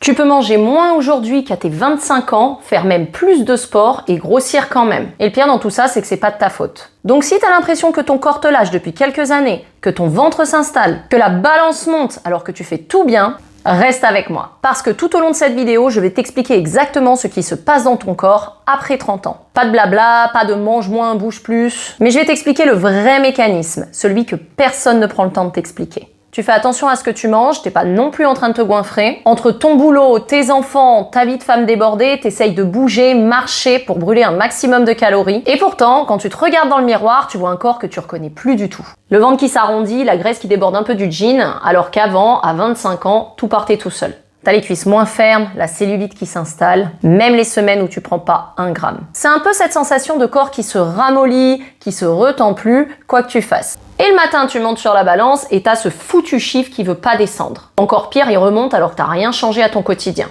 Tu peux manger moins aujourd'hui qu'à tes 25 ans, faire même plus de sport et grossir quand même. Et le pire dans tout ça, c'est que c'est pas de ta faute. Donc si t'as l'impression que ton corps te lâche depuis quelques années, que ton ventre s'installe, que la balance monte alors que tu fais tout bien, reste avec moi. Parce que tout au long de cette vidéo, je vais t'expliquer exactement ce qui se passe dans ton corps après 30 ans. Pas de blabla, pas de mange moins, bouge plus. Mais je vais t'expliquer le vrai mécanisme, celui que personne ne prend le temps de t'expliquer. Tu fais attention à ce que tu manges, t'es pas non plus en train de te goinfrer. Entre ton boulot, tes enfants, ta vie de femme débordée, t'essayes de bouger, marcher pour brûler un maximum de calories. Et pourtant, quand tu te regardes dans le miroir, tu vois un corps que tu reconnais plus du tout. Le ventre qui s'arrondit, la graisse qui déborde un peu du jean, alors qu'avant, à 25 ans, tout partait tout seul. T'as les cuisses moins fermes, la cellulite qui s'installe, même les semaines où tu prends pas 1 gramme. C'est un peu cette sensation de corps qui se ramollit, qui se retend plus, quoi que tu fasses. Et le matin, tu montes sur la balance et t'as ce foutu chiffre qui veut pas descendre. Encore pire, il remonte alors que t'as rien changé à ton quotidien.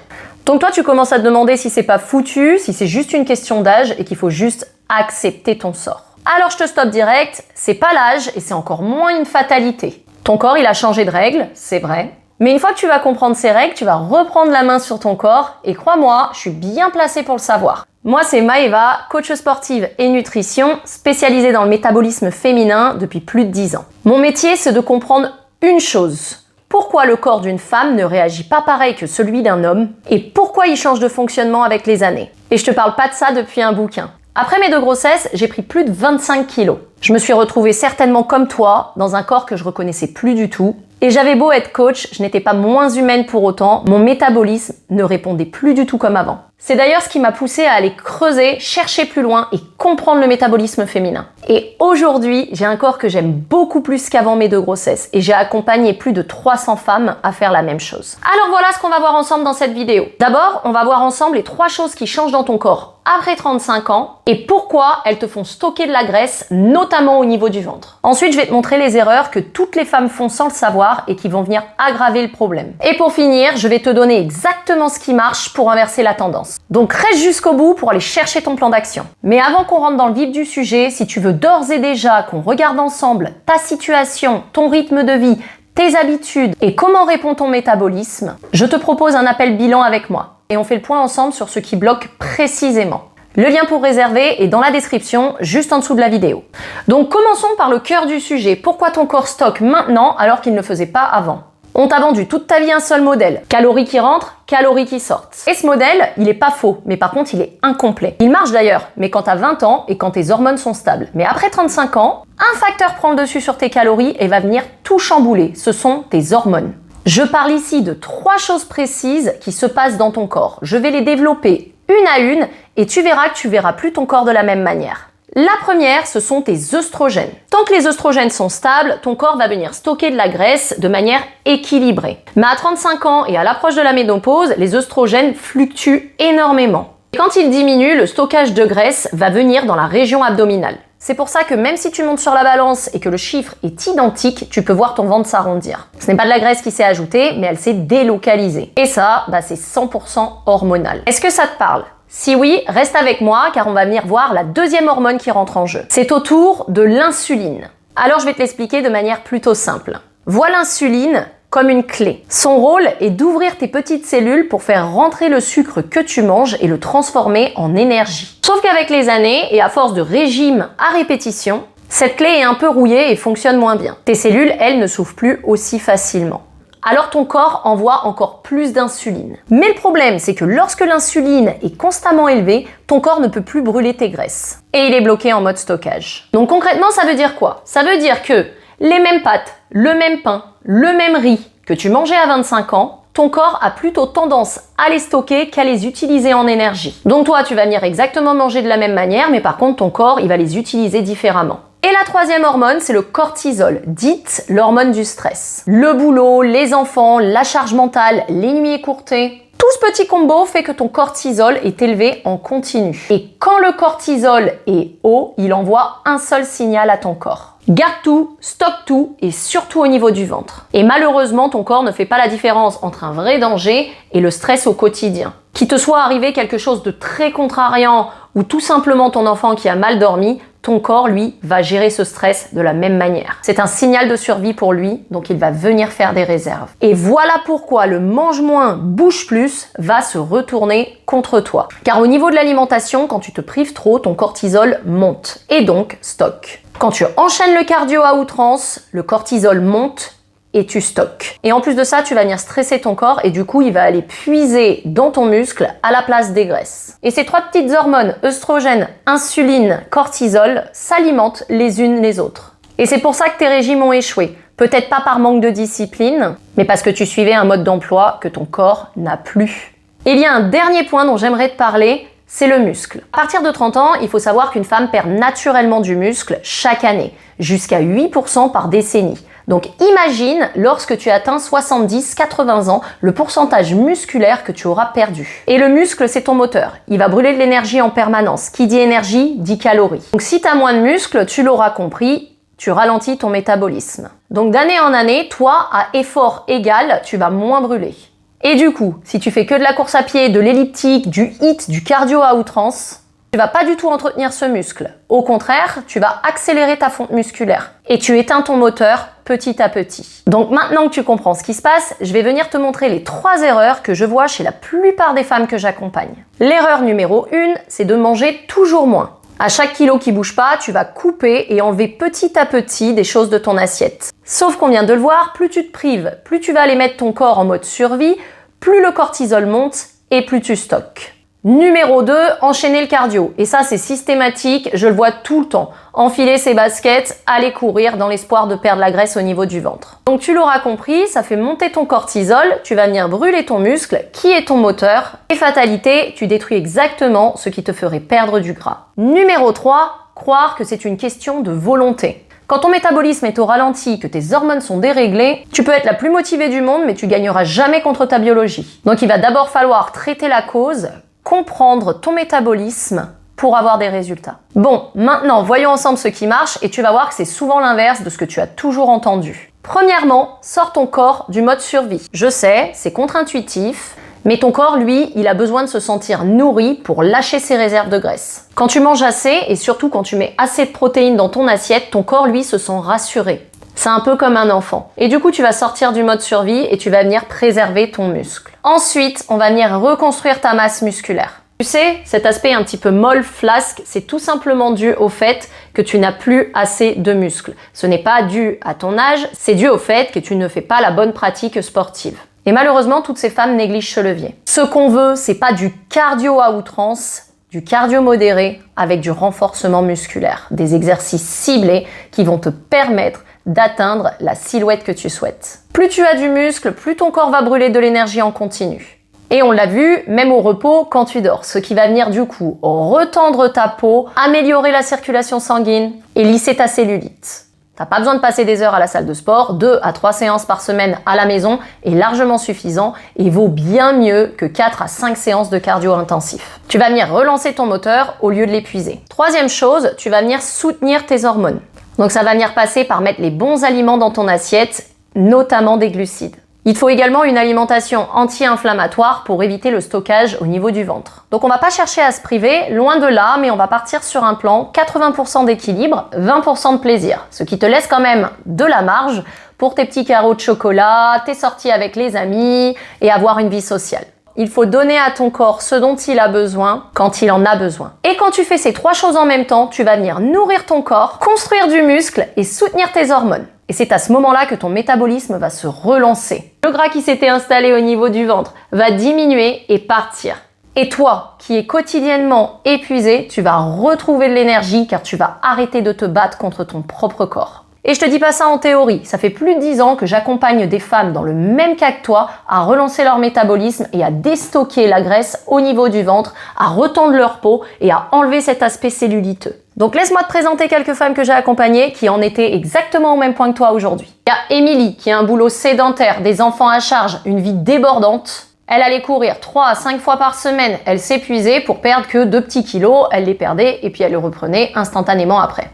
Donc toi, tu commences à te demander si c'est pas foutu, si c'est juste une question d'âge et qu'il faut juste accepter ton sort. Alors je te stoppe direct, c'est pas l'âge et c'est encore moins une fatalité. Ton corps, il a changé de règles, c'est vrai. Mais une fois que tu vas comprendre ces règles, tu vas reprendre la main sur ton corps et crois-moi, je suis bien placée pour le savoir. Moi, c'est Maëva, coach sportive et nutrition, spécialisée dans le métabolisme féminin depuis plus de 10 ans. Mon métier, c'est de comprendre une chose. Pourquoi le corps d'une femme ne réagit pas pareil que celui d'un homme et pourquoi il change de fonctionnement avec les années. Et je te parle pas de ça depuis un bouquin. Après mes 2 grossesses, j'ai pris plus de 25 kilos. Je me suis retrouvée certainement comme toi, dans un corps que je reconnaissais plus du tout. Et j'avais beau être coach, je n'étais pas moins humaine pour autant, mon métabolisme ne répondait plus du tout comme avant. C'est d'ailleurs ce qui m'a poussée à aller creuser, chercher plus loin et comprendre le métabolisme féminin. Et aujourd'hui, j'ai un corps que j'aime beaucoup plus qu'avant mes 2 grossesses et j'ai accompagné plus de 300 femmes à faire la même chose. Alors voilà ce qu'on va voir ensemble dans cette vidéo. D'abord, on va voir ensemble les 3 choses qui changent dans ton corps après 35 ans et pourquoi elles te font stocker de la graisse, notamment au niveau du ventre. Ensuite, je vais te montrer les erreurs que toutes les femmes font sans le savoir et qui vont venir aggraver le problème. Et pour finir, je vais te donner exactement ce qui marche pour inverser la tendance. Donc reste jusqu'au bout pour aller chercher ton plan d'action. Mais avant qu'on rentre dans le vif du sujet, si tu veux d'ores et déjà qu'on regarde ensemble ta situation, ton rythme de vie, tes habitudes et comment répond ton métabolisme, je te propose un appel bilan avec moi. Et on fait le point ensemble sur ce qui bloque précisément. Le lien pour réserver est dans la description, juste en dessous de la vidéo. Donc commençons par le cœur du sujet. Pourquoi ton corps stocke maintenant alors qu'il ne le faisait pas avant ? On t'a vendu toute ta vie un seul modèle. Calories qui rentrent, calories qui sortent. Et ce modèle, il est pas faux, mais par contre, il est incomplet. Il marche d'ailleurs, mais quand t'as 20 ans et quand tes hormones sont stables. Mais après 35 ans, un facteur prend le dessus sur tes calories et va venir tout chambouler. Ce sont tes hormones. Je parle ici de 3 choses précises qui se passent dans ton corps. Je vais les développer une à une et tu verras que tu verras plus ton corps de la même manière. La première, ce sont tes œstrogènes. Tant que les œstrogènes sont stables, ton corps va venir stocker de la graisse de manière équilibrée. Mais à 35 ans et à l'approche de la ménopause, les œstrogènes fluctuent énormément. Et quand ils diminuent, le stockage de graisse va venir dans la région abdominale. C'est pour ça que même si tu montes sur la balance et que le chiffre est identique, tu peux voir ton ventre s'arrondir. Ce n'est pas de la graisse qui s'est ajoutée, mais elle s'est délocalisée. Et ça, c'est 100% hormonal. Est-ce que ça te parle ? Si oui, reste avec moi car on va venir voir la deuxième hormone qui rentre en jeu. C'est autour de l'insuline. Alors je vais te l'expliquer de manière plutôt simple. Vois l'insuline comme une clé. Son rôle est d'ouvrir tes petites cellules pour faire rentrer le sucre que tu manges et le transformer en énergie. Sauf qu'avec les années et à force de régime à répétition, cette clé est un peu rouillée et fonctionne moins bien. Tes cellules, elles, ne s'ouvrent plus aussi facilement. Alors ton corps envoie encore plus d'insuline. Mais le problème, c'est que lorsque l'insuline est constamment élevée, ton corps ne peut plus brûler tes graisses. Et il est bloqué en mode stockage. Donc concrètement, ça veut dire quoi ? Ça veut dire que les mêmes pâtes, le même pain, le même riz que tu mangeais à 25 ans, ton corps a plutôt tendance à les stocker qu'à les utiliser en énergie. Donc toi, tu vas venir exactement manger de la même manière, mais par contre, ton corps, il va les utiliser différemment. Et la troisième hormone, c'est le cortisol, dite l'hormone du stress. Le boulot, les enfants, la charge mentale, les nuits écourtées. Tout ce petit combo fait que ton cortisol est élevé en continu. Et quand le cortisol est haut, il envoie un seul signal à ton corps. Garde tout, stocke tout et surtout au niveau du ventre. Et malheureusement, ton corps ne fait pas la différence entre un vrai danger et le stress au quotidien. Qu'il te soit arrivé quelque chose de très contrariant ou tout simplement ton enfant qui a mal dormi, ton corps, lui, va gérer ce stress de la même manière. C'est un signal de survie pour lui, donc il va venir faire des réserves. Et voilà pourquoi le mange moins, bouge plus va se retourner contre toi. Car au niveau de l'alimentation, quand tu te prives trop, ton cortisol monte et donc stocke. Quand tu enchaînes le cardio à outrance, le cortisol monte et tu stockes. Et en plus de ça, tu vas venir stresser ton corps et du coup, il va aller puiser dans ton muscle à la place des graisses. Et ces trois petites hormones, œstrogène, insuline, cortisol, s'alimentent les unes les autres. Et c'est pour ça que tes régimes ont échoué. Peut-être pas par manque de discipline, mais parce que tu suivais un mode d'emploi que ton corps n'a plus. Et il y a un dernier point dont j'aimerais te parler, c'est le muscle. À partir de 30 ans, il faut savoir qu'une femme perd naturellement du muscle chaque année, jusqu'à 8% par décennie. Donc imagine, lorsque tu atteins 70-80 ans, le pourcentage musculaire que tu auras perdu. Et le muscle, c'est ton moteur. Il va brûler de l'énergie en permanence. Qui dit énergie, dit calories. Donc si tu as moins de muscles, tu l'auras compris, tu ralentis ton métabolisme. Donc d'année en année, toi, à effort égal, tu vas moins brûler. Et du coup, si tu fais que de la course à pied, de l'elliptique, du HIIT, du cardio à outrance, tu vas pas du tout entretenir ce muscle. Au contraire, tu vas accélérer ta fonte musculaire et tu éteins ton moteur petit à petit. Donc maintenant que tu comprends ce qui se passe, je vais venir te montrer les 3 erreurs que je vois chez la plupart des femmes que j'accompagne. L'erreur numéro 1, c'est de manger toujours moins. À chaque kilo qui bouge pas, tu vas couper et enlever petit à petit des choses de ton assiette. Sauf qu'on vient de le voir, plus tu te prives, plus tu vas aller mettre ton corps en mode survie, plus le cortisol monte et plus tu stockes. Numéro 2, enchaîner le cardio. Et ça, c'est systématique, je le vois tout le temps. Enfiler ses baskets, aller courir dans l'espoir de perdre la graisse au niveau du ventre. Donc tu l'auras compris, ça fait monter ton cortisol, tu vas venir brûler ton muscle, qui est ton moteur. Et fatalité, tu détruis exactement ce qui te ferait perdre du gras. Numéro 3, croire que c'est une question de volonté. Quand ton métabolisme est au ralenti, que tes hormones sont déréglées, tu peux être la plus motivée du monde, mais tu gagneras jamais contre ta biologie. Donc il va d'abord falloir traiter la cause, comprendre ton métabolisme pour avoir des résultats. Bon, maintenant, voyons ensemble ce qui marche et tu vas voir que c'est souvent l'inverse de ce que tu as toujours entendu. Premièrement, sors ton corps du mode survie. Je sais, c'est contre-intuitif, mais ton corps, lui, il a besoin de se sentir nourri pour lâcher ses réserves de graisse. Quand tu manges assez, et surtout quand tu mets assez de protéines dans ton assiette, ton corps, lui, se sent rassuré. C'est un peu comme un enfant. Et du coup, tu vas sortir du mode survie et tu vas venir préserver ton muscle. Ensuite, on va venir reconstruire ta masse musculaire. Tu sais, cet aspect un petit peu molle, flasque, c'est tout simplement dû au fait que tu n'as plus assez de muscles. Ce n'est pas dû à ton âge, c'est dû au fait que tu ne fais pas la bonne pratique sportive. Et malheureusement, toutes ces femmes négligent ce levier. Ce qu'on veut, c'est pas du cardio à outrance, du cardio modéré avec du renforcement musculaire. Des exercices ciblés qui vont te permettre d'atteindre la silhouette que tu souhaites. Plus tu as du muscle, plus ton corps va brûler de l'énergie en continu. Et on l'a vu, même au repos, quand tu dors, ce qui va venir du coup retendre ta peau, améliorer la circulation sanguine et lisser ta cellulite. T'as pas besoin de passer des heures à la salle de sport, 2 à 3 séances par semaine à la maison est largement suffisant et vaut bien mieux que 4 à 5 séances de cardio intensif. Tu vas venir relancer ton moteur au lieu de l'épuiser. Troisième chose, tu vas venir soutenir tes hormones. Donc ça va venir passer par mettre les bons aliments dans ton assiette, notamment des glucides. Il te faut également une alimentation anti-inflammatoire pour éviter le stockage au niveau du ventre. Donc on va pas chercher à se priver, loin de là, mais on va partir sur un plan 80% d'équilibre, 20% de plaisir. Ce qui te laisse quand même de la marge pour tes petits carreaux de chocolat, tes sorties avec les amis et avoir une vie sociale. Il faut donner à ton corps ce dont il a besoin quand il en a besoin. Et quand tu fais ces 3 choses en même temps, tu vas venir nourrir ton corps, construire du muscle et soutenir tes hormones. Et c'est à ce moment-là que ton métabolisme va se relancer. Le gras qui s'était installé au niveau du ventre va diminuer et partir. Et toi, qui es quotidiennement épuisé, tu vas retrouver de l'énergie car tu vas arrêter de te battre contre ton propre corps. Et je te dis pas ça en théorie, ça fait plus de 10 ans que j'accompagne des femmes dans le même cas que toi à relancer leur métabolisme et à déstocker la graisse au niveau du ventre, à retendre leur peau et à enlever cet aspect celluliteux. Donc laisse-moi te présenter quelques femmes que j'ai accompagnées qui en étaient exactement au même point que toi aujourd'hui. Il y a Émilie qui a un boulot sédentaire, des enfants à charge, une vie débordante. Elle allait courir 3 à 5 fois par semaine, elle s'épuisait pour perdre que 2 petits kilos, elle les perdait et puis elle le reprenait instantanément après.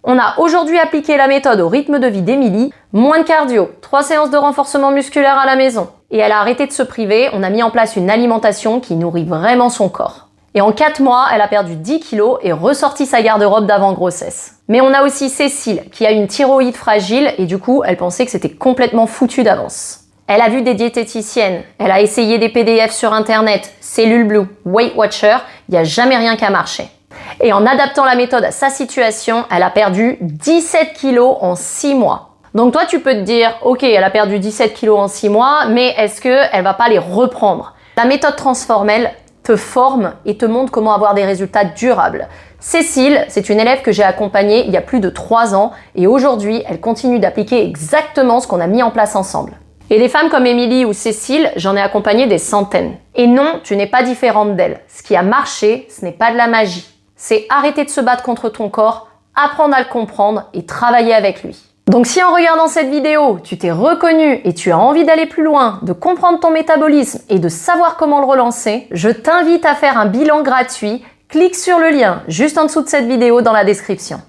On a aujourd'hui appliqué la méthode au rythme de vie d'Émilie, moins de cardio, 3 séances de renforcement musculaire à la maison. Et elle a arrêté de se priver, on a mis en place une alimentation qui nourrit vraiment son corps. Et en 4 mois, elle a perdu 10 kilos et ressorti sa garde-robe d'avant-grossesse. Mais on a aussi Cécile, qui a une thyroïde fragile et du coup, elle pensait que c'était complètement foutu d'avance. Elle a vu des diététiciennes, elle a essayé des PDF sur internet, Cellule Blue, Weight Watcher, il n'y a jamais rien qui a marché. Et en adaptant la méthode à sa situation, elle a perdu 17 kilos en 6 mois. Donc toi, tu peux te dire, ok, elle a perdu 17 kilos en 6 mois, mais est-ce qu'elle va pas les reprendre? La méthode Transformel te forme et te montre comment avoir des résultats durables. Cécile, c'est une élève que j'ai accompagnée il y a plus de 3 ans et aujourd'hui, elle continue d'appliquer exactement ce qu'on a mis en place ensemble. Et des femmes comme Émilie ou Cécile, j'en ai accompagné des centaines. Et non, tu n'es pas différente d'elles. Ce qui a marché, ce n'est pas de la magie. C'est arrêter de se battre contre ton corps, apprendre à le comprendre et travailler avec lui. Donc si en regardant cette vidéo, tu t'es reconnu et tu as envie d'aller plus loin, de comprendre ton métabolisme et de savoir comment le relancer, je t'invite à faire un bilan gratuit. Clique sur le lien juste en dessous de cette vidéo dans la description.